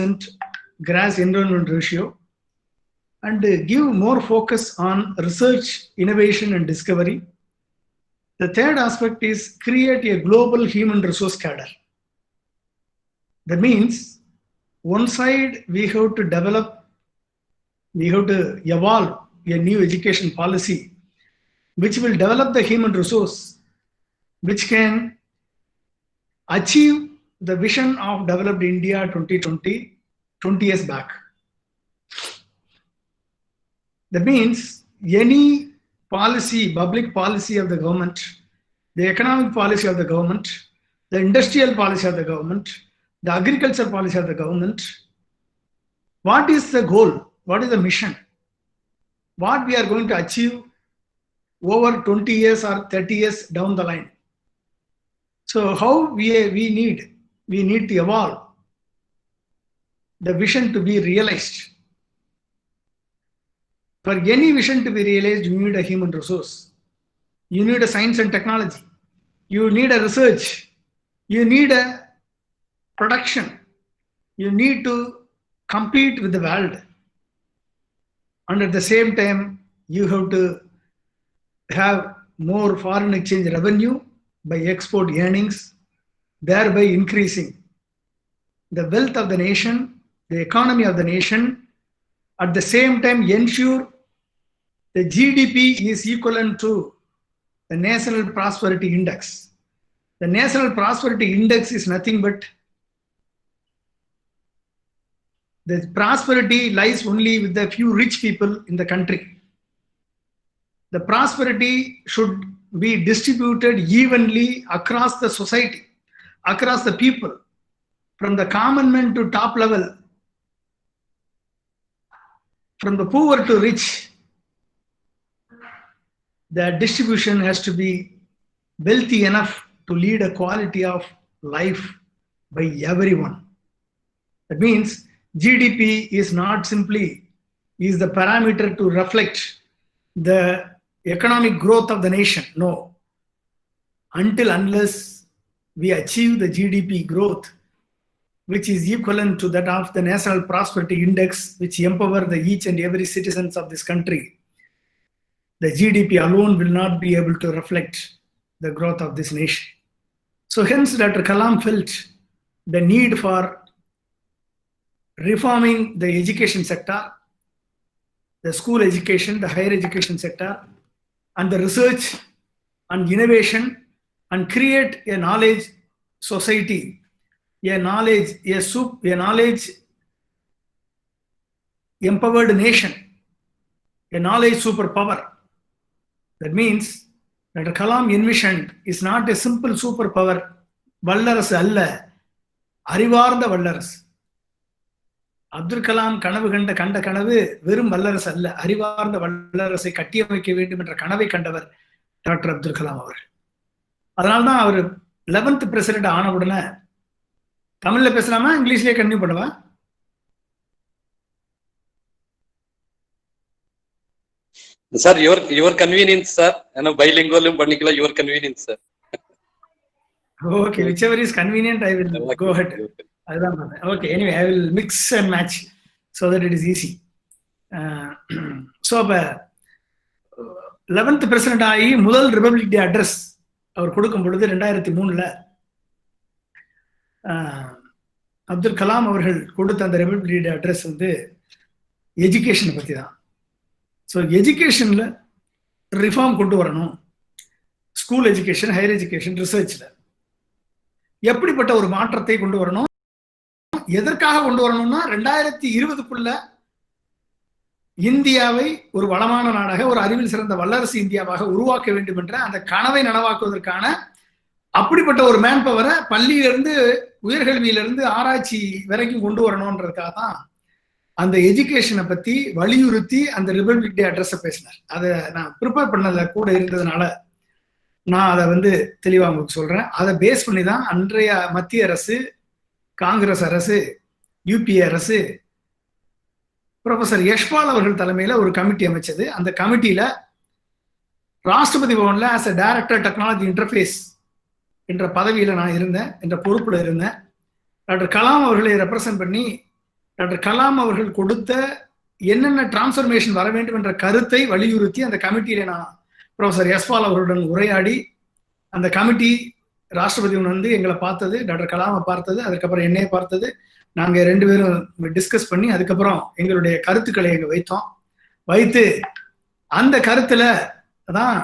30% gross enrollment ratio, and give more focus on research, innovation, and discovery. The third aspect is create a global human resource cadre. That means one side we have to develop, we have to evolve a new education policy which will develop the human resource, which can achieve the vision of developed India 2020, 20 years back. That means any policy, public policy of the government, the economic policy of the government, the industrial policy of the government, the agriculture policy of the government, what is the goal? What is the mission? What we are going to achieve over 20 years or 30 years down the line? So how we need to evolve the vision to be realized. For any vision to be realized, you need a human resource. You need a science and technology. You need a research. You need a production. You need to compete with the world. And at the same time, you have to have more foreign exchange revenue by export earnings, thereby increasing the wealth of the nation, the economy of the nation. At the same time, ensure the GDP is equivalent to the National Prosperity Index. The National Prosperity Index is nothing but the prosperity lies only with the few rich people in the country. The prosperity should be distributed evenly across the society, across the people, from the common man to top level, from the poor to rich. The distribution has to be wealthy enough to lead a quality of life by everyone. That means GDP is not simply is the parameter to reflect the economic growth of the nation. No. Unless we achieve the GDP growth, which is equivalent to that of the National Prosperity Index, which empower the each and every citizens of this country, the GDP alone will not be able to reflect the growth of this nation. So hence Dr. Kalam felt the need for reforming the education sector, the school education, the higher education sector, and the research and innovation, and create a knowledge society, a knowledge empowered nation, a knowledge superpower. That means Dr. Kalam envisioned is not a simple superpower, Vallarasu alla, Arivartha Vallarasu. Abdul Kalam கனவு கண்ட கனவு வெறும் வல்லரசு அல்ல, அறிவார்ந்த வல்லரசை கட்டியமைக்க வேண்டும் என்ற கனவை கண்டவர் டாக்டர் அப்துல் கலாம் அவர்கள். அதனால்தான் அவர் 11th பிரசிடென்ட் ஆன உடனே தமிழ்ல பேசலாமா, இங்கிலீஷ்லயே கண்டினியூ பண்ணுவா? Sir, your convenience, sir. Bilingual பண்ணிக்கலாம், your convenience, sir. Okay, whichever is convenient, I will go ahead. Okay, anyway, I will mix and match so that it is easy. So, 11th president ஆகி முதல் republic டே address அவர் கொடுக்கும் பொழுது 2003ல அப்துல் கலாம் அவர்கள் கொடுத்த அந்த republic டே address வந்து எஜுகேஷனை பற்றி தான். ஸோ எஜுகேஷனில் ரிஃபார்ம் கொண்டு வரணும், ஸ்கூல் எஜுகேஷன், ஹையர் எஜுகேஷன், ரிசர்ச்சில் எப்படிப்பட்ட ஒரு மாற்றத்தை கொண்டு வரணும், எதற்காக கொண்டு வரணும்னா 2020க்குள்ள இந்தியாவை ஒரு வளமான நாடாக, ஒரு அறிவில் சிறந்த வல்லரசு இந்தியாவாக உருவாக்க வேண்டும் என்ற அந்த கனவை நனவாக்குவதற்கான அப்படிப்பட்ட ஒரு மேன் பவரை பள்ளியிலிருந்து உயர்கல்வியிலிருந்து ஆராய்ச்சி வரைக்கும் கொண்டு வரணும்ன்றதுக்காக தான் அந்த எஜுகேஷனை பத்தி வலியுறுத்தி அந்த ரிபப்ளிக் டே அட்ரஸை பேசினார். அதை நான் ப்ரிப்பேர் பண்ணல கூட இருந்ததுனால நான் அதை வந்து தெளிவா உங்களுக்கு சொல்றேன். அதை பேஸ் பண்ணி தான் அன்றைய மத்திய அரசு, காங்கிரஸ் அரசு, யூபிஏ அரசு ப்ரொஃபசர் யஷ்பால் அவர்கள் தலைமையில ஒரு கமிட்டி அமைச்சது. அந்த கமிட்டியில ராஷ்டிரபதி பவன்ல as a director technology interface என்ற பதவியில நான் இருந்தேன், என்ற பொறுப்புல இருந்தேன். டாக்டர் கலாம் அவர்களை ரெப்ரசன்ட் பண்ணி டாக்டர் கலாம் அவர்கள் கொடுத்த என்னென்ன டிரான்ஸ்ஃபர்மேஷன் வர வேண்டும் என்ற கருத்தை வலியுறுத்தி அந்த கமிட்டியில நான் ப்ரொஃபசர் யஸ்பால் அவர்களுடன் உரையாடி, அந்த கமிட்டி ராஷ்டிரபதி வந்து எங்களை பார்த்தது, டாக்டர் கலாமை பார்த்தது, அதுக்கப்புறம் என்னைய பார்த்தது. நாங்க 2 பேரும் டிஸ்கஸ் பண்ணி அதுக்கப்புறம் எங்களுடைய கருத்துக்களை எங்க வைத்து அந்த கருத்துல தான்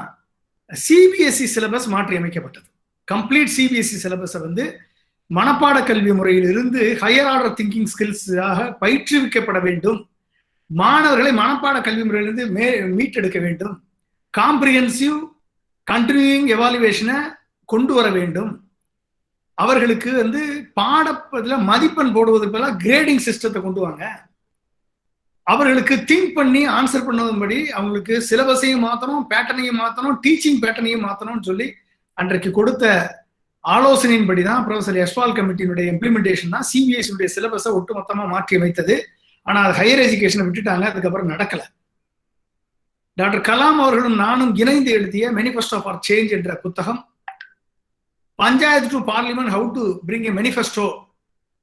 சிபிஎஸ்இ சிலபஸ் மாற்றி அமைக்கப்பட்டது. கம்ப்ளீட் சிபிஎஸ்இ சிலபஸை வந்து மனப்பாட கல்வி முறையில் இருந்து ஹையர் ஆர்டர் திங்கிங் ஸ்கில்ஸாக பயிற்றுவிக்கப்பட வேண்டும். மாணவர்களை மனப்பாட கல்வி முறையிலிருந்து மீட்டெடுக்க வேண்டும். காம்ப்ரிஹென்சிவ் கண்டினியூயிங் எவாலுவேஷனை கொண்டு வர வேண்டும். அவர்களுக்கு வந்து பாடப்பதில் மதிப்பெண் போடுவதற்கு பதிலாக கிரேடிங் சிஸ்டத்தை கொண்டு வாங்க. அவர்களுக்கு திங்க் பண்ணி ஆன்சர் பண்ணுவதுபடி அவங்களுக்கு சிலபஸையும் மாற்றணும், பேட்டர்னையும் மாற்றணும், டீச்சிங் பேட்டர்னையும் மாற்றணும்னு சொல்லி அன்றைக்கு கொடுத்த ஆலோசனையின்படி தான் ப்ரொஃபசர் யஸ்பால் கமிட்டியினுடைய இம்ப்ளிமெண்டேஷன் தான் சிபிஎஸ்இ சிலபஸை ஒட்டுமொத்தமாக மாற்றி அமைத்தது. ஆனால் அது ஹையர் எஜுகேஷனை விட்டுட்டாங்க, அதுக்கப்புறம் நடக்கல. டாக்டர் கலாம் அவர்களும் நானும் இணைந்து எழுதிய மேனிஃபெஸ்டோ ஃபார் சேஞ்ச் என்ற புத்தகம், panchayat to parliament how to bring a manifesto,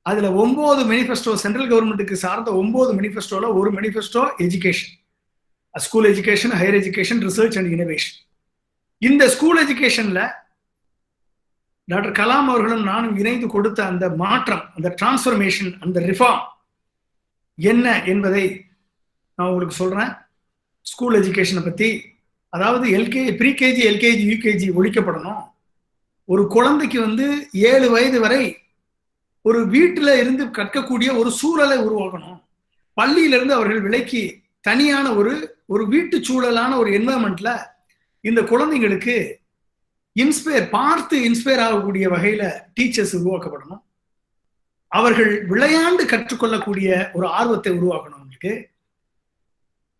அதுல 9 மேனிஃபெஸ்டோ சென்ட்ரல் கவர்மெண்ட்டுக்கு சார்ந்த 9 மேனிஃபெஸ்டோல ஒரு manifesto education, school education, higher education, research and innovation. இந்த ஸ்கூல் எஜுகேஷன்ல டாக்டர் கலாம் அவர்களும் நானும் இணைந்து கொடுத்த அந்த மாற்றம், அந்த டிரான்ஸ்ஃபர்மேஷன், அந்த ரிஃபார்ம் என்ன என்பதை நான் உங்களுக்கு சொல்றேன். ஸ்கூல் எஜுகேஷனை பத்தி, அதாவது ப்ரீகேஜி, எல்கேஜி, யூகேஜி ஒழிக்கப்படணும். ஒரு குழந்தைக்கு வந்து 7 வயது வரை ஒரு வீட்டுல இருந்து கற்கக்கூடிய ஒரு சூழலை உருவாக்கணும். பள்ளியிலிருந்து அவர்கள் விலக்கி தனியான ஒரு வீட்டு சூழலான ஒரு என்வரன்மெண்ட்ல இந்த குழந்தைங்களுக்கு பார்த்து இன்ஸ்பயர் ஆகக்கூடிய வகையில டீச்சர்ஸ் உருவாக்கப்படணும். அவர்கள் விளையாண்டு கற்றுக்கொள்ளக்கூடிய ஒரு ஆர்வத்தை உருவாக்கணும். அவங்களுக்கு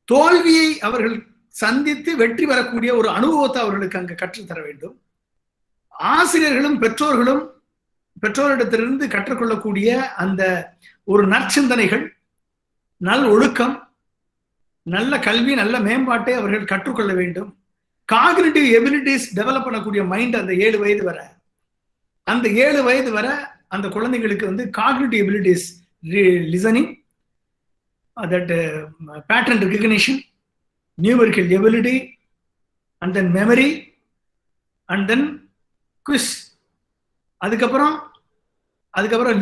தோல்வியை அவர்கள் சந்தித்து வெற்றி பெறக்கூடிய ஒரு அனுபவத்தை அவர்களுக்கு அங்கு கற்றுத்தர வேண்டும். ஆசிரியர்களும் பெற்றோரிடத்திலிருந்து கற்றுக்கொள்ளக்கூடிய அந்த ஒரு நற்சிந்தனைகள், நல் ஒழுக்கம், நல்ல கல்வி, நல்ல மேம்பாட்டை அவர்கள் கற்றுக்கொள்ள வேண்டும். காக்னிட்டிவ் எபிலிட்டிஸ் டெவலப் பண்ணக்கூடிய மைண்ட் அந்த 7 வயது வரை, அந்த 7 வயது வரை அந்த குழந்தைங்களுக்கு வந்து cognitive abilities, listening, that pattern recognition, numerical ability, and then memory, and then quiz, அதுக்கப்புறம்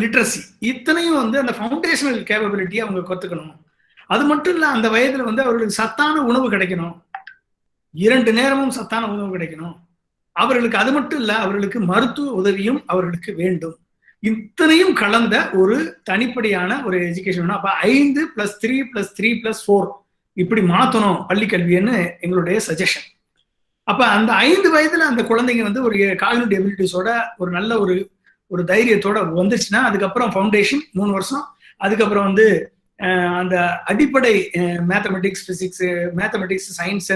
லிட்ரஸி, இத்தனையும் வந்து அந்த ஃபவுண்டேஷனல் கேப்பபிலிட்டியை அவங்க கற்றுக்கணும். அது மட்டும் இல்லை, அந்த வயதுல வந்து அவர்களுக்கு சத்தான உணவு கிடைக்கணும், 2 நேரமும் சத்தான உணவு கிடைக்கணும். அவர்களுக்கு அது மட்டும் இல்லை, அவர்களுக்கு மருத்துவ உதவியும் அவர்களுக்கு வேண்டும். இத்தனையும் கலந்த ஒரு தனிப்படையான ஒரு எஜுகேஷன். அப்ப 5+3+3+4 இப்படி மாற்றணும் பள்ளி கல்வின்னு எங்களுடைய சஜஷன். அப்ப அந்த 5 வயதுல அந்த குழந்தைங்க வந்து ஒரு காக்னிட்டிவ் எபிலிட்டிஸோட ஒரு நல்ல ஒரு தைரியத்தோட வந்துச்சுன்னா, அதுக்கப்புறம் ஃபவுண்டேஷன் 3 வருஷம், அதுக்கப்புறம் வந்து அந்த அடிப்படை mathematics, physics, mathematics, science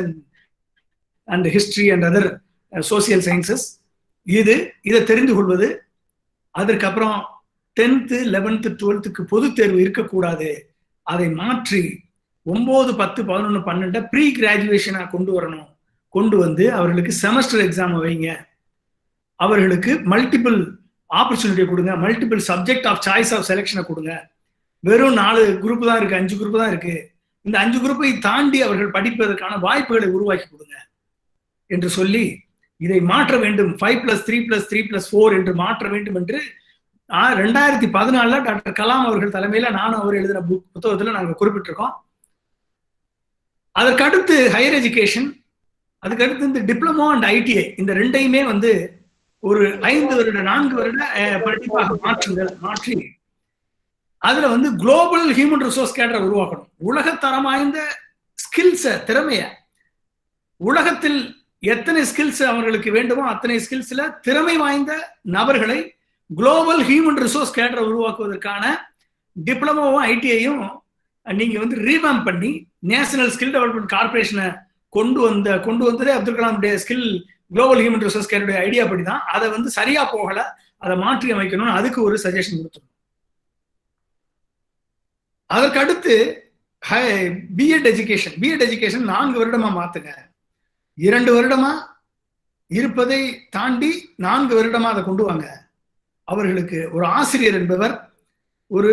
and history and other social sciences, இதை தெரிந்து கொள்வது. அதற்கப்புறம் 10th, 11th, 12th பொது தேர்வு இருக்கக்கூடாது, அதை மாற்றி 9, 10, 11, 12 ப்ரீ கிராஜுவேஷனா கொண்டு வந்து அவர்களுக்கு செமஸ்டர் எக்ஸாம் வைங்க, அவர்களுக்கு மல்டிபிள் ஆப்பர்ச்சுனிட்டி கொடுங்க, multiple subject of choice of செலெக்ஷனை கொடுங்க. வெறும் 4 குரூப் தான் இருக்கு, 5 குரூப் தான் இருக்கு, இந்த 5 குரூப்பை தாண்டி அவர்கள் படிப்பதற்கான வாய்ப்புகளை உருவாக்கி கொடுங்க என்று சொல்லி இதை மாற்ற வேண்டும். 5+3+3+4 என்று மாற்ற வேண்டும் என்று 2014 டாக்டர் கலாம் அவர்கள் தலைமையில நானும் அவர் எழுதின புத்தகத்துல நாங்கள் குறிப்பிட்டிருக்கோம். அதற்கடுத்து ஹையர் எஜுகேஷன், அதுக்கடுத்து இந்த டிப்ளமோ அண்ட் ஐடிஐ, இந்த 2ஐயுமே வந்து ஒரு 5 வருட 4 வருட படிப்பாக மாற்றி அதுல வந்து குளோபல் ஹியூமன் ரிசோர்ஸ் கேடரை உருவாக்கணும். உலகத்தரம் வாய்ந்த ஸ்கில்ஸ, திறமைய, உலகத்தில் எத்தனை ஸ்கில்ஸ் அவர்களுக்கு வேண்டுமோ அத்தனை ஸ்கில்ஸ்ல திறமை வாய்ந்த நபர்களை குளோபல் ஹியூமன் ரிசோர்ஸ் கேடரை உருவாக்குவதற்கான டிப்ளமோவும் ஐடிஐயும் நீங்க வந்து ரீவாம் பண்ணி நேஷனல் ஸ்கில் டெவலப்மெண்ட் கார்பரேஷனை கொண்டு வந்ததே அப்துல் கலாமுடைய ஸ்கில் குளோபல் ஹியூமன் ரிசோர்ஸ் கேடருடைய ஐடியா படி தான். அதை வந்து சரியா போகல, அதை மாற்றி அமைக்கணும்னு அதுக்கு ஒரு சஜஷன் கொடுத்துருக்கோம். அதற்கு அடுத்து பிஎட் எஜுகேஷன் 4 வருடமா மாத்துங்க. 2 வருடமா இருப்பதை தாண்டி 4 வருடமா அதை கொண்டு வாங்க. அவர்களுக்கு ஒரு ஆசிரியர் என்பவர் ஒரு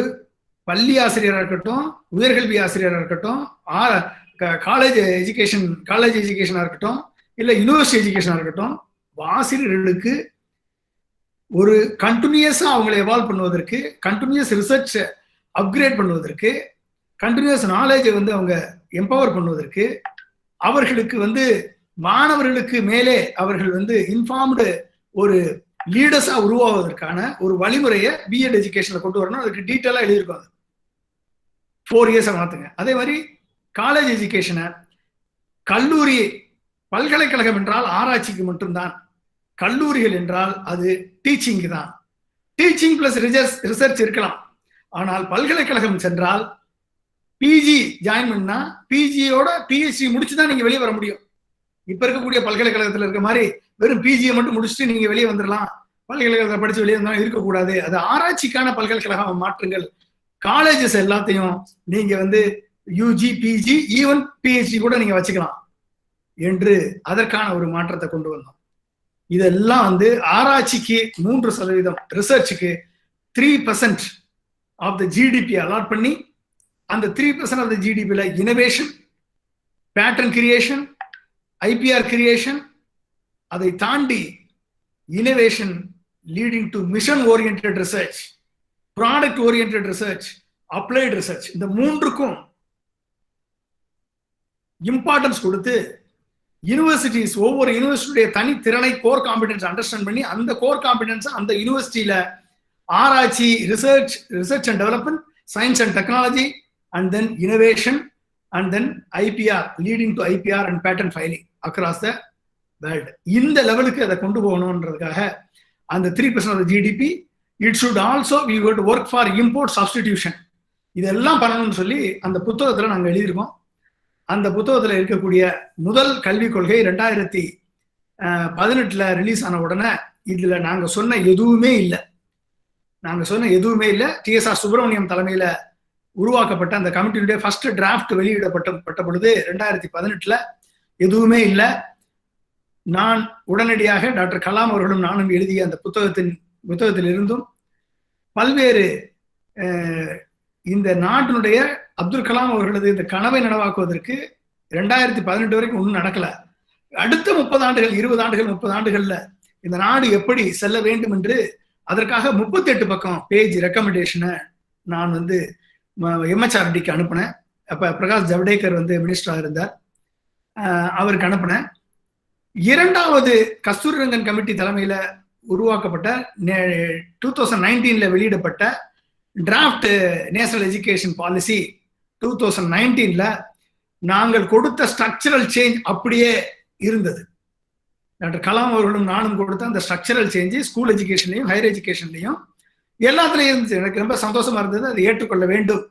பள்ளி ஆசிரியராக இருக்கட்டும், உயர்கல்வி ஆசிரியராக இருக்கட்டும், காலேஜ் எஜுகேஷனாக இருக்கட்டும், இல்லை யூனிவர்சிட்டி எஜுகேஷனாக இருக்கட்டும், ஆசிரியர்களுக்கு ஒரு கண்டினியூஸா அவங்களை எவால்வ் பண்ணுவதற்கு, கண்டினியூஸ் ரிசர்ச் அப்கிரேட் பண்ணுவதற்கு, கண்டினியூஸ் நாலேஜை வந்து அவங்க எம்பவர் பண்ணுவதற்கு, அவர்களுக்கு மாணவர்களுக்கு மேலே அவர்கள் இன்ஃபார்ம்டு ஒரு லீடர்ஸா உருவாவதற்கான ஒரு வழிமுறையை பிஎட் எஜுகேஷன்ல கொண்டு வரணும். அதுக்கு டீட்டெயிலா எழுதியிருக்காங்க. 4 years மாத்துங்க. அதே மாதிரி காலேஜ் எஜுகேஷனை, கல்லூரி, பல்கலைக்கழகம் என்றால் ஆராய்ச்சிக்கு மட்டும்தான், கல்லூரிகள் என்றால் அது டீச்சிங் தான். டீச்சிங் பிளஸ் ரிசர்ச் இருக்கலாம். ஆனால் பல்கலைக்கழகம் சென்றால் பிஜி ஜாயின் பண்ணா பிஜியோட பிஹெச்டி முடிச்சுதான் நீங்க வெளியே வர முடியும். இப்ப இருக்கக்கூடிய பல்கலைக்கழகத்துல இருக்க மாதிரி வெறும் பிஜியை மட்டும் முடிச்சுட்டு நீங்க வெளியே வந்துடலாம், பல்கலைக்கழகத்தை படிச்சு வெளியே வந்தாலும் இருக்கக்கூடாது. அது ஆராய்ச்சிக்கான பல்கலைக்கழகம் மாற்றுங்கள். காலேஜஸ் எல்லாத்தையும் நீங்க யூஜி, பிஜி, ஈவன் பிஹெச்டி கூட நீங்க வச்சுக்கலாம் என்று அதற்கான ஒரு மாற்றத்தை கொண்டு வந்தோம். இதெல்லாம் ஆராய்ச்சிக்கு 3%, ரிசர்ச்சுக்கு 3% ஆஃப் த ஜிடிபி அலாட் பண்ணி, அந்த 3% ஆஃப் த ஜிடிபியில் innovation, patent creation, IPR creation, அதை தாண்டி innovation leading to mission oriented research, product oriented research, applied research, இந்த 3க்கும் இம்பார்ட்டன்ஸ் கொடுத்து யூனிவர்சிட்டிஸ், ஒவ்வொரு யூனிவர்சிட்டியுடைய தனி திறனை, கோர் காம்பிடன்ஸ் அண்டர்ஸ்டாண்ட் பண்ணி, அந்த கோர் காம்பிடன்ஸ் அந்த யூனிவர்சிட்டியில ஆராய்ச்சி, research and development, science and technology, and then innovation, and then IPR, leading to IPR and patent filing across the world. இந்த லெவலுக்கு அதை கொண்டு போகணுன்றதுக்காக அந்த 3% of GDP, it should also we would work for import substitution, இதெல்லாம் பண்ணணும்னு சொல்லி அந்த புத்தகத்தில் நாங்கள் எழுதியிருக்கோம். அந்த புத்தகத்தில் இருக்கக்கூடிய முதல் கல்விக் கொள்கை 2018 ரிலீஸ் ஆன உடனே இதுல நாங்க சொன்ன எதுவுமே இல்லை. TSR சுப்பிரமணியம் தலைமையில உருவாக்கப்பட்ட அந்த கமிட்டியுடைய ஃபர்ஸ்ட் டிராஃப்ட் வெளியிடப்பட்ட பொழுது 2018 எதுவுமே இல்லை. நான் உடனடியாக டாக்டர் கலாம் அவர்களும் நானும் எழுதிய அந்த புத்தகத்தில் இருந்தும் பல்வேறு இந்த நாட்டினுடைய அப்துல் கலாம் அவர்களது இந்த கனவை நனவாக்குவதற்கு 2018 வரைக்கும் ஒன்றும் நடக்கல. அடுத்த 30 ஆண்டுகள், 20 ஆண்டுகள், 30 ஆண்டுகள்ல இந்த நாடு எப்படி செல்ல வேண்டும் என்று அதற்காக 38 பக்கம் பேஜ் ரெக்கமெண்டேஷனை நான் MHRDக்கு அனுப்பினேன். அப்ப பிரகாஷ் ஜவடேகர் மினிஸ்டரா இருந்தார், அவருக்கு அனுப்பினேன். 2வது கஸ்தூரிரங்கன் கமிட்டி தலைமையில உருவாக்கப்பட்ட 2019 வெளியிடப்பட்ட டிராஃப்ட் நேஷனல் எஜுகேஷன் பாலிசி 2019 நாங்கள் கொடுத்த ஸ்ட்ரக்சரல் சேஞ்ச் அப்படியே இருந்தது. டாக்டர் கலாம் அவர்களும் நானும் கொடுத்த அந்த ஸ்ட்ரக்சரல் சேஞ்ச் ஸ்கூல் எஜுகேஷன்லையும் ஹையர் எஜுகேஷன்லையும் எல்லாத்துலையும் இருந்துச்சு. எனக்கு ரொம்ப சந்தோஷமா இருந்தது. அதை ஏற்றுக்கொள்ள வேண்டும்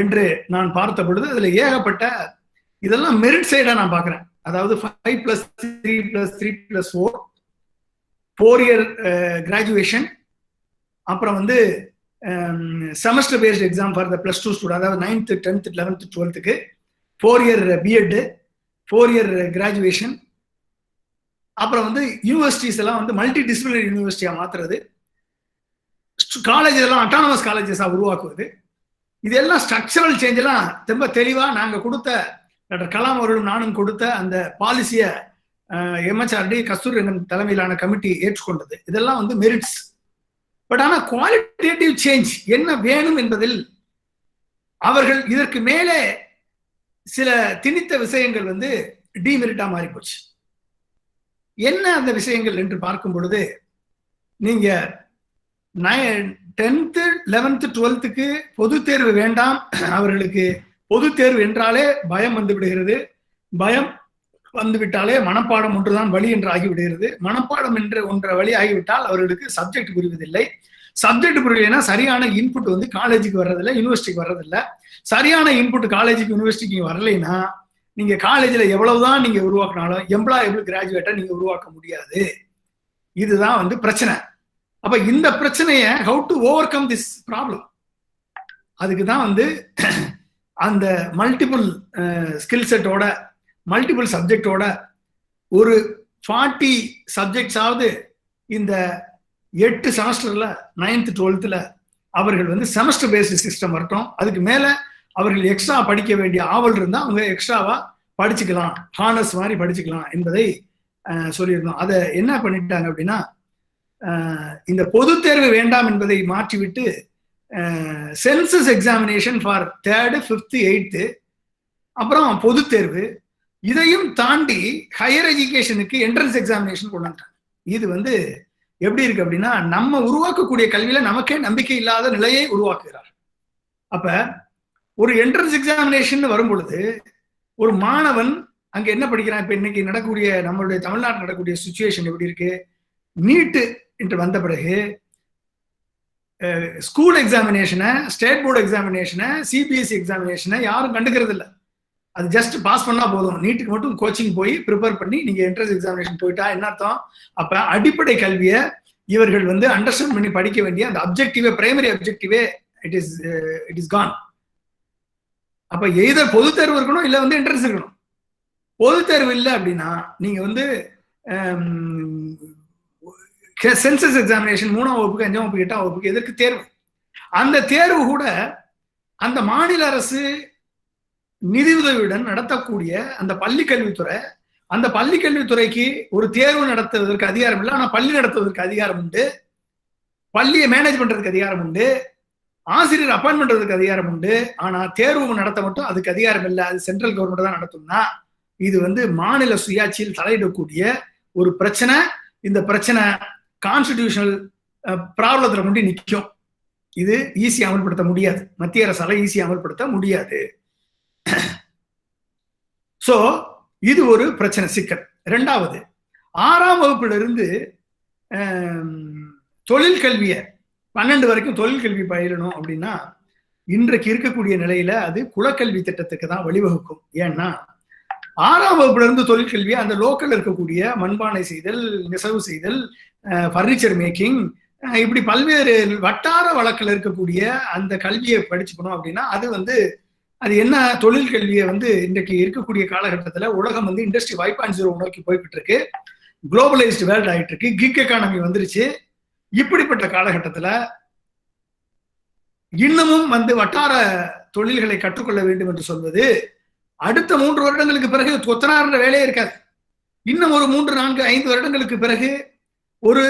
என்று நான் பார்த்த பொழுது அதுல ஏகப்பட்ட இதெல்லாம் மெரிட் சைடா நான் பாக்குறேன். அதாவது 5+3+3+4 4 year கிராஜுவேஷன், அப்புறம் semester based exam for the +2 student, அதாவது 9th 10th 11th 12th 4 year BEd, 4 year graduation, அப்புறம் யூனிவர்சிட்டிஸ் எல்லாம் மல்டி டிசிப்ளினரி யூனிவர்சிட்டியா மாத்துறது, காலேஜ் எல்லாம் அட்டானமஸ் காலேஜஸா உருவாக்குவது, இதெல்லாம் ஸ்ட்ரக்சரல் சேஞ்ச் எல்லாம் ரொம்ப தெளிவா நாங்க கொடுத்த, டாக்டர் கலாம் அவர்களும் நானும் கொடுத்த அந்த பாலிசிய MHRD கஸ்தூரிரங்கன் தலைமையிலான கமிட்டி ஏற்றுக்கொண்டது. இதெல்லாம் மெரிட்ஸ். பட் ஆனா குவாலிட்டேட்டிவ் சேஞ்ச் என்ன வேணும் என்பதில் அவர்கள் இதற்கு மேலே சில திணித்த விஷயங்கள் டிமெரிட்டா மாறி போச்சு. என்ன அந்த விஷயங்கள் என்று பார்க்கும் பொழுது, நீங்க 10th 11th 12th பொது தேர்வு வேண்டாம், அவர்களுக்கு பொது தேர்வு என்றாலே பயம் விடுகிறது, பயம் வந்துவிட்டாலே மனப்பாடம் ஒன்றுதான் வழி என்று ஆகிவிடுகிறது, மனப்பாடம் என்று ஒன்ற வழி ஆகிவிட்டால் அவர்களுக்கு சப்ஜெக்ட் புரிவதில்லை, சப்ஜெக்ட் புரியலைன்னா சரியான இன்புட் காலேஜுக்கு வர்றதில்லை, யூனிவர்சிட்டிக்கு வர்றதில்லை, சரியான இன்புட் காலேஜுக்கு யூனிவர்சிட்டிக்கு வரலைன்னா நீங்க காலேஜ்ல எவ்வளவுதான் நீங்க உருவாக்கினாலும் எம்ப்ளாயபிள் கிராஜுவேட்டா நீங்க உருவாக்க முடியாது. இதுதான் பிரச்சனை. அப்ப இந்த பிரச்சனைய how to over come this problem, அதுக்கு தான் அந்த மல்டிபிள் ஸ்கில் செட்டோட, மல்டிபிள் சப்ஜெக்டோட ஒரு 40 சப்ஜெக்ட்ஸாவது இந்த 8 செமஸ்டர்ல 9th 12th அவர்கள் வந்து செமஸ்டர் பேஸ்டு சிஸ்டம் வரட்டும். அதுக்கு மேல அவர்கள் எக்ஸ்ட்ரா படிக்க வேண்டிய ஆவல் இருந்தா அவங்க எக்ஸ்ட்ராவா படிச்சுக்கலாம், ஹானர்ஸ் மாதிரி படிச்சுக்கலாம் என்பதை சொல்லியிருந்தோம். அதை என்ன பண்ணிட்டாங்க அப்படின்னா, இந்த பொது தேர்வு வேண்டாம் என்பதை மாற்றிவிட்டு census examination for 3rd, 5th, 8th, அப்புறம் பொது தேர்வு, இதையும் தாண்டி ஹையர் எஜுகேஷனுக்கு என்ட்ரன்ஸ் எக்ஸாமினேஷன் கொண்டு வந்துட்டாங்க. இது வந்து எப்படி இருக்கு அப்படின்னா, நம்ம உருவாக்கக்கூடிய கல்வியில நமக்கே நம்பிக்கை இல்லாத நிலையை உருவாக்குகிறார். அப்ப ஒரு என்ட்ரன்ஸ் எக்ஸாமினேஷன் வரும் பொழுது ஒரு மாணவன் அங்க என்ன படிக்கிறான்? இப்ப இன்னைக்கு நடக்கக்கூடிய நம்மளுடைய தமிழ்நாட்டில் நடக்கக்கூடிய சுச்சுவேஷன் எப்படி இருக்கு? நீட்டு என்று வந்த பிறகு ஸ்கூல் எக்ஸாமினேஷனை, ஸ்டேட் போர்டு எக்ஸாமினேஷனை, சிபிஎஸ்சி எக்ஸாமினேஷனை யாரும் கண்டுக்கிறது இல்லை. அது ஜஸ்ட் பாஸ் பண்ணா போதும். நீட்டுக்கு மட்டும் கோச்சிங் போய் ப்ரிப்பேர் பண்ணி நீங்க என்ட்ரன்ஸ் எக்ஸாமினேஷன் போயிட்டா என்ன அர்த்தம்? அப்ப அடிப்படை கல்வியை இவர்கள் வந்து அண்டர்ஸ்டாண்ட் பண்ணி படிக்க வேண்டிய அந்த அப்ஜெக்டிவே, பிரைமரி அப்ஜெக்டிவே இட் இஸ் கான். அப்ப எய்தர் பொது தேர்வு இருக்கணும், இல்ல வந்து என்ட்ரன்ஸ் இருக்கணும். பொது தேர்வு இல்லை அப்படின்னா நீங்க வந்து சென்சஸ் எக்ஸாமினேஷன் 3ஆம் வகுப்புக்கு, 5ஆம் வகுப்புக்கு, 8ஆம் வகுப்புக்கு எதற்கு தேர்வு? அந்த தேர்வு கூட அந்த மாநில அரசு நிதியுதவியுடன் நடத்தக்கூடிய அந்த பள்ளி கல்வித்துறை, அந்த பள்ளி கல்வித்துறைக்கு ஒரு தேர்வு நடத்துவதற்கு அதிகாரம் இல்லை. ஆனா பள்ளி நடத்துவதற்கு அதிகாரம் உண்டு, பள்ளியை மேனேஜ் பண்றதுக்கு அதிகாரம் உண்டு, ஆசிரியர் அப்பாயின்ட் பண்றதுக்கு அதிகாரம் உண்டு. ஆனா தேர்வு நடத்த மட்டும் அதுக்கு அதிகாரம் இல்லை. அது சென்ட்ரல் கவர்மெண்ட் தான் நடத்தும்னா இது வந்து மாநில சுயாட்சியில் தலையிடக்கூடிய ஒரு பிரச்சனை. இந்த பிரச்சனை கான்ஸ்டிடியூஷனல் ப்ராப்ளத்துல கொண்டு நிற்கும். இது ஈஸியா அமல்படுத்த முடியாது, மத்திய அரசால ஈஸியா அமல்படுத்த முடியாது. சோ இது ஒரு பிரச்சனை, சிக்கல். 2வது, 6ஆம் வகுப்புல இருந்து தொழில் கல்வியை 12 வரைக்கும் தொழில் கல்வி பயிலணும் அப்படின்னா இன்றைக்கு இருக்கக்கூடிய நிலையில அது குலக்கல்வி திட்டத்துக்கு தான் வழிவகுக்கும். ஏன்னா 6ஆம் வகுப்புல இருந்து தொழில் கல்வி அந்த லோக்கல் இருக்கக்கூடிய மண்பானை செய்தல், நெசவு செய்தல், பர்னிச்சர் மேக்கிங், இப்படி பல்வேறு வட்டார வழக்கில் இருக்கக்கூடிய அந்த கல்வியை படிச்சுக்கணும் அப்படின்னா அது என்ன தொழில் கல்வியை வந்து இன்றைக்கு இருக்கக்கூடிய காலகட்டத்தில் உலகம் வந்து இண்டஸ்ட்ரி 5.0 நோக்கி போய்கிட்டு இருக்கு, குளோபலைஸ்டு வேர்ல்ட் ஆயிட்டு இருக்கு, கிக் எக்கானமி வந்துருச்சு. இப்படிப்பட்ட காலகட்டத்தில் இன்னமும் வந்து வட்டார தொழில்களை கற்றுக்கொள்ள வேண்டும் என்று சொல்வது அடுத்த 3 வருடங்களுக்கு பிறகு கொத்தனார் வேலையே இருக்காது. இன்னும் ஒரு 3, 4, 5 வருடங்களுக்கு பிறகு ஒரு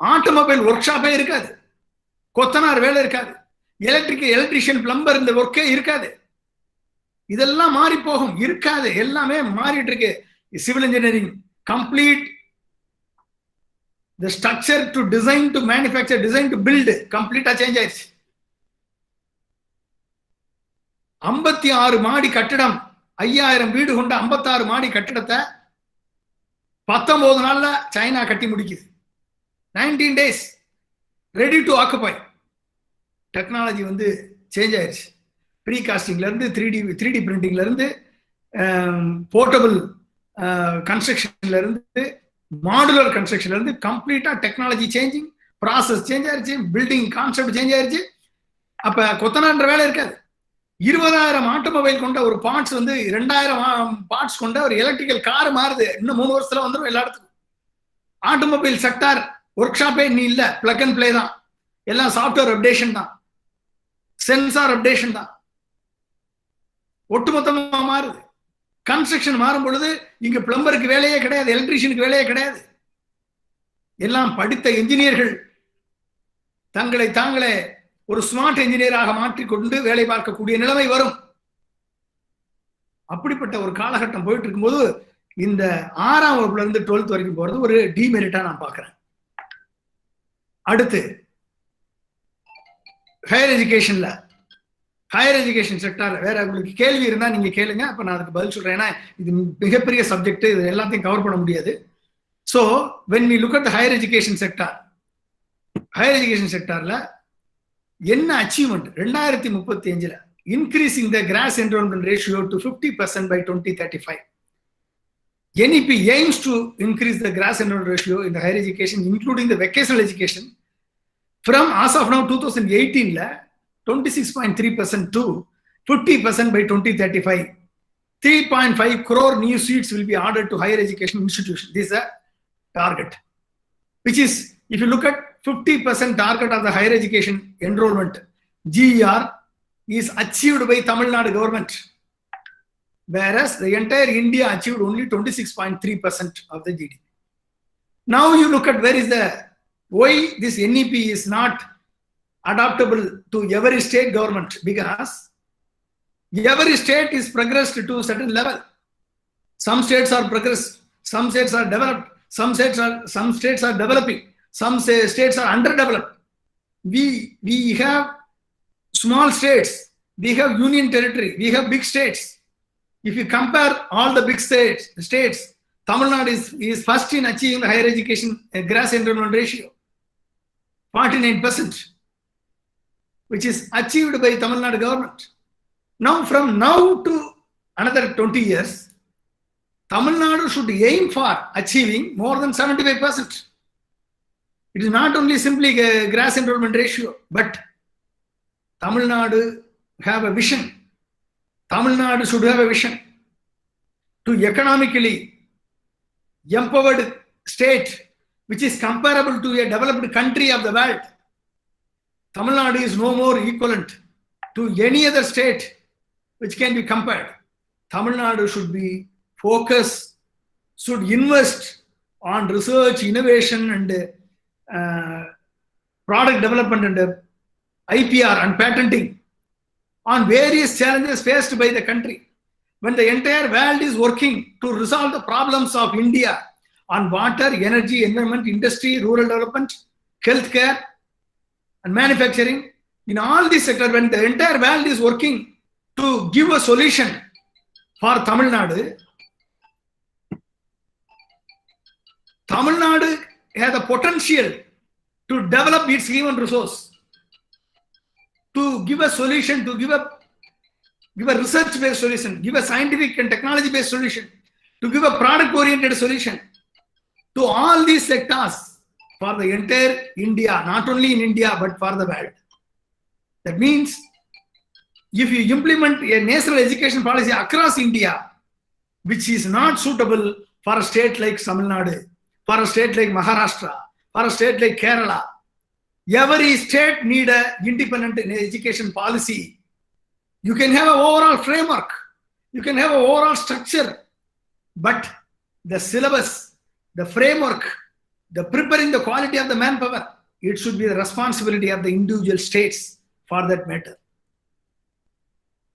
ஆட்டோமொபைல் ஒர்க் ஷாப்பே இருக்காது, கொத்தனார் வேலை இருக்காது, எலக்ட்ரிஷியன், பிளம்பர் இந்த ஒர்க்கே இருக்காது. இதெல்லாம் மாறி போகும், இருக்காது, எல்லாமே மாறிட்டு இருக்கு. Civil engineering complete, the structure to design to manufacture, design to build கம்ப்ளீட்டா சேஞ்ச் ஆயிடுச்சு. 56 மாடி கட்டிடம், 5000 வீடு கொண்ட 56 மாடி கட்டிடத்தை 19 நாள்ல சைனா கட்டி முடிக்குது. 19 days ready to occupy. Technology வந்து சேஞ்ச் ஆயிடுச்சு. ப்ரீ காஸ்டிங்ல இருந்து 3D பிரிண்டிங்ல இருந்து போர்ட்டபிள் கன்ஸ்ட்ரக்ஷன்ல இருந்து மாடுலர் கன்ஸ்ட்ரக்ஷன்ல இருந்து கம்ப்ளீட்டா டெக்னாலஜி சேஞ்சிங், ப்ராசஸ் சேஞ்ச் ஆயிருச்சு, பில்டிங் கான்செப்ட் சேஞ்ச் ஆயிருச்சு. அப்ப கொத்தனான்ற வேலை இருக்காது. 20,000 ஆட்டோமொபைல் கொண்ட ஒரு பார்ட்ஸ் வந்து 2000 பார்ட்ஸ் கொண்ட ஒரு எலக்ட்ரிக்கல் கார் மாறுது. இன்னும் 3 வருஷத்துல வந்துடும் எல்லா இடத்துக்கும். ஆட்டோமொபைல் செக்டார் ஒர்க் ஷாப்பே நீ இல்ல, பிளக் அண்ட் பிளே தான், எல்லாம் சாஃப்ட்வேர் அப்டேஷன் தான், சென்சார் அப்டேஷன் தான், ஒட்டுமொத்தமா மாறுது. கன்ஸ்ட்ரக்ஷன் மாறும் பொழுது இங்க பிளம்பருக்கு வேலையே கிடையாது, எலக்ட்ரீஷியனுக்கு வேலையே கிடையாது. எல்லாம் படித்த என்ஜினியர்கள் தங்களை தாங்களே ஒரு ஸ்மார்ட் என்ஜினியராக மாற்றிக்கொண்டு வேலை பார்க்கக்கூடிய நிலைமை வரும். அப்படிப்பட்ட ஒரு காலகட்டம் போயிட்டு இருக்கும்போது இந்த 6ஆம் வகுப்புல இருந்து 12th வரைக்கும் போறது ஒரு டிமெரிட்டா நான் பாக்குறேன். அடுத்து ஹையர் எஜுகேஷன் செக்டார் வேற உங்களுக்கு கேள்வி இருந்தா நீங்க கேளுங்க, அப்ப நான் அதுக்கு பதில் சொல்றேன். ஏன்னா இது மிகப்பெரிய சப்ஜெக்ட், இது எல்லாத்தையும் கவர் பண்ண முடியாது. So when we look at the higher education sector, higher education செக்டார்ல என்ன achievement 2035 increasing the gross enrolment ratio to 50% by 2035. NEP aims to increase the gross enrollment ratio in the higher education, including the vocational education, from as of now 2018 26.3% to 50% by 2035. 3.5 crore new seats will be added to higher education institutions. This is a target, which is, if you look at 50% target of the higher education enrollment, GER, is achieved by Tamil Nadu government. Whereas the entire India achieved only 26.3% of the GDP. Now you look at why this NEP is not adaptable to every state government, because every state is progressed to a certain level. Some states are progressed, some states are developed, some states are developing, some states are underdeveloped. We have small states, we have union territory, we have big states. If you compare all the big states, Tamil Nadu is first in achieving the higher education gross enrollment ratio, 49%, which is achieved by Tamil Nadu government. Now, from now to another 20 years, Tamil Nadu should aim for achieving more than 75%. It is not only simply a gross enrollment ratio, but Tamil Nadu have a vision. Tamil Nadu should have a vision to economically empowered state, which is comparable to a developed country of the world. Tamil Nadu is no more equivalent to any other state which can be compared. Tamil Nadu should be focused, should invest on research, innovation, and product development, and IPR and patenting on various challenges faced by the country. When the entire world is working to resolve the problems of India on water, energy, environment, industry, rural development, healthcare, and manufacturing, in all these sectors, when the entire world is working to give a solution for Tamil Nadu, Tamil Nadu has the potential to develop its human resource, to give a solution, to give a research-based solution, give a scientific and technology-based solution, to give a product-oriented solution to all these sectors for the entire India, not only in India, but for the world. That means, if you implement a national education policy across India, which is not suitable for a state like Tamil Nadu, for a state like Maharashtra, for a state like Kerala, every state needs an independent education policy. You can have an overall framework, you can have an overall structure, but the syllabus, the framework, the preparing the quality of the manpower, it should be the responsibility of the individual states for that matter.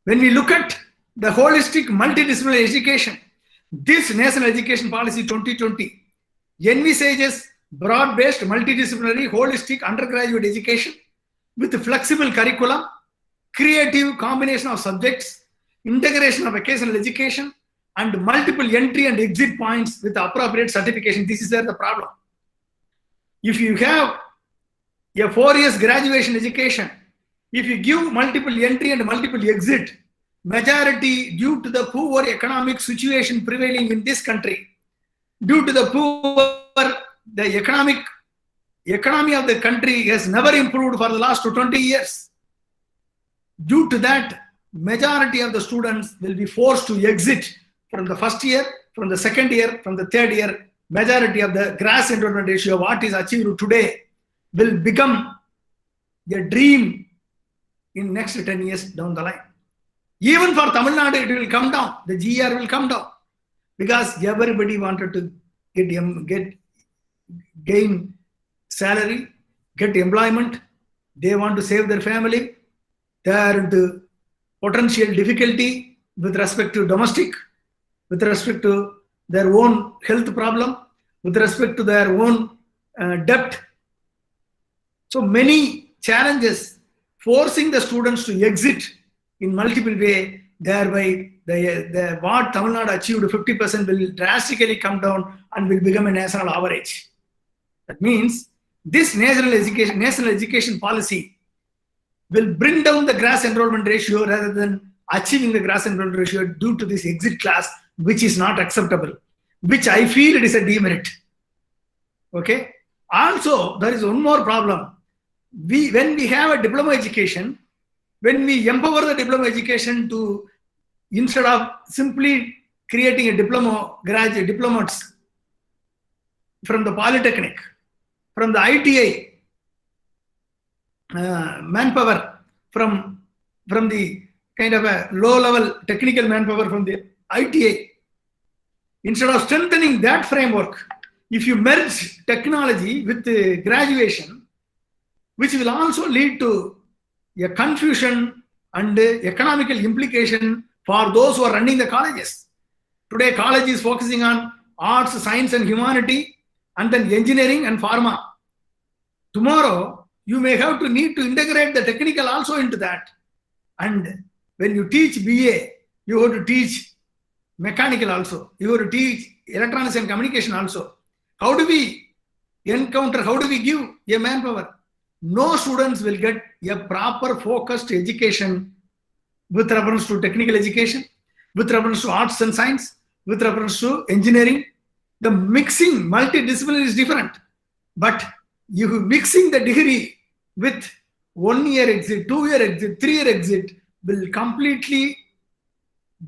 When we look at the holistic multidisciplinary education, this National Education Policy 2020 envisages broad-based multidisciplinary holistic undergraduate education with flexible curriculum, creative combination of subjects, integration of vocational education, and multiple entry and exit points with appropriate certification. This is where the problem. If you have a 4 years graduation education, if you give multiple entry and multiple exit, majority due to the poor economic situation prevailing in this country, due to the poor, the economy of the country has never improved for the last 20 years. Due to that, majority of the students will be forced to exit from the first year, from the second year, from the third year. Majority of the gross enrollment ratio, what is achieved today, will become a dream in next 10 years down the line. Even for Tamil Nadu, it will come down. The GER will come down because everybody wanted to gain salary, get employment. They want to save their family. They are into potential difficulty with respect to domestic, with respect to their own health problem, with respect to their own debt. So many challenges forcing the students to exit in multiple ways, thereby the what Tamil Nadu achieved 50% will drastically come down and will become a national average. That means this national education policy will bring down the gross enrollment ratio rather than achieving the gross enrollment ratio due to this exit class, which is not acceptable, which I feel it is a demerit. Okay. Also, there is one more problem. When we have a diploma education, when we empower the diploma education to, instead of simply creating a diplomates from the polytechnic, from the ITI, manpower from the kind of a low-level technical manpower from the ITA. Instead of strengthening that framework, if you merge technology with graduation, which will also lead to a confusion and economical implication for those who are running the colleges. Today, college is focusing on arts, science, and humanity, and then engineering and pharma. Tomorrow, you may have to need to integrate the technical also into that. And when you teach BA, you have to teach mechanical also. You have to teach electronics and communication also. How do we encounter, how do we give a manpower? No students will get a proper focused education with reference to technical education, with reference to arts and science, with reference to engineering. The mixing multidisciplinary is different, but you mixing the degree with 1 year exit, 2 year exit, 3 year exit will completely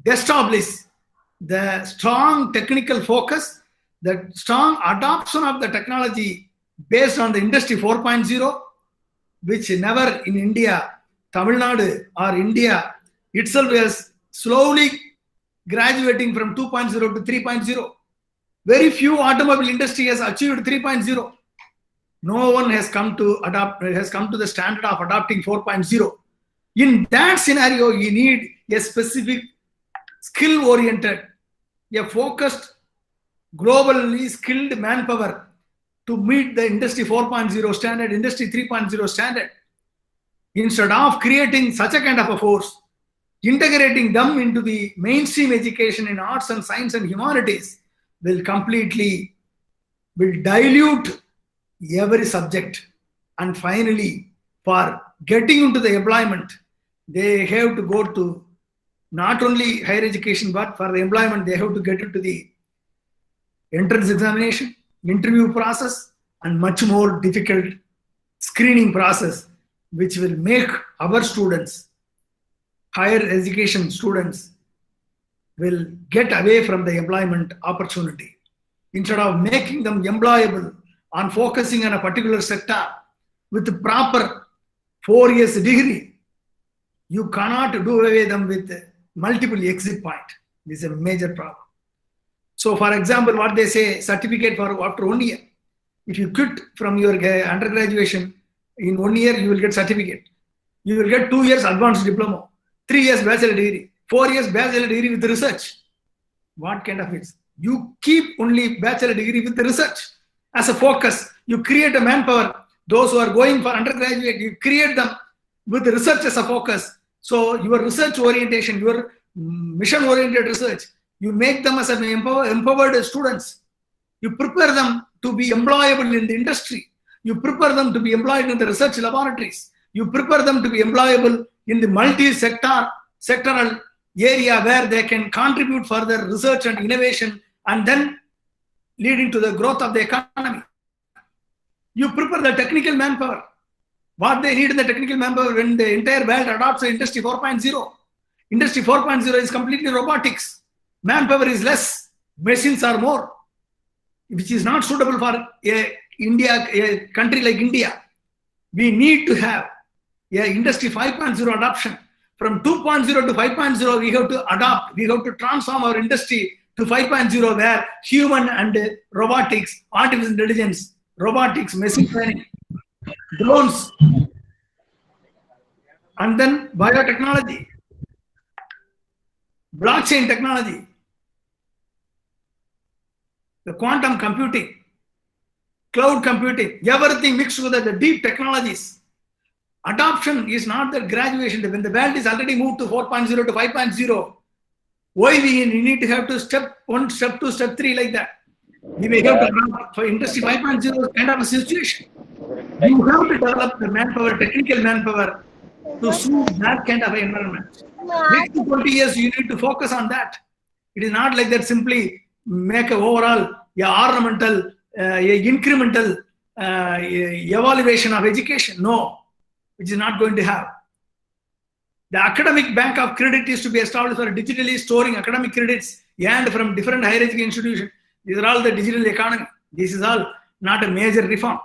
establish the strong technical focus, the strong adoption of the technology based on the industry 4.0, which never in India, Tamil Nadu or India itself is slowly graduating from 2.0 to 3.0. Very few automobile industry has achieved 3.0. No one has come to the standard of adopting 4.0. In that scenario, you need a specific skill-oriented, a focused, globally skilled manpower to meet the industry 4.0 standard, industry 3.0 standard. Instead of creating such a kind of a force, integrating them into the mainstream education in arts and science and humanities will dilute every subject. And finally, for getting into the employment, they have to go to not only higher education, but for the employment, they have to get into the entrance examination, interview process, and much more difficult screening process, which will make our students, higher education students, will get away from the employment opportunity. Instead of making them employable on focusing on a particular sector with the proper 4 years degree, you cannot do away them with multiple exit point. This is a major problem. So for example, what they say, certificate for after 1 year. If you quit from your undergraduation, in 1 year, you will get certificate. You will get 2 years advanced diploma, 3 years bachelor degree, 4 years bachelor degree with research. What kind of it? You keep only bachelor degree with the research as a focus. You create a manpower. Those who are going for undergraduate, you create them with the research as a focus. So your research orientation, your mission-oriented research, you make them as empowered students. You prepare them to be employable in the industry. You prepare them to be employed in the research laboratories. You prepare them to be employable in the sectoral area where they can contribute further research and innovation, and then leading to the growth of the economy. You prepare the technical manpower. What they need in the technical manpower when the entire world adopts the industry 4.0. Industry 4.0 is completely robotics. Manpower is less, machines are more, which is not suitable for a country like India. We need to have industry 5.0 adoption. From 2.0 to 5.0, we have to adopt, we have to transform our industry to 5.0, where human and robotics, artificial intelligence, robotics, machine learning, drones, and then biotechnology, blockchain technology, the quantum computing, cloud computing, everything mixed together, the deep technologies. Adoption is not the graduation. When the world is already moved to 4.0 to 5.0, why we need to have to step 1, step 2, step 3 like that? We may have to adopt for industry 5.0 kind of a situation. You have to develop the manpower, technical manpower, to suit that kind of environment. Next 20 years, you need to focus on that. It is not like that simply make an overall, ornamental, incremental evaluation of education. No, which is not going to have. The academic bank of credit is to be established for digitally storing academic credits and from different higher education institutions. These are all the digital economy. This is all not a major reform.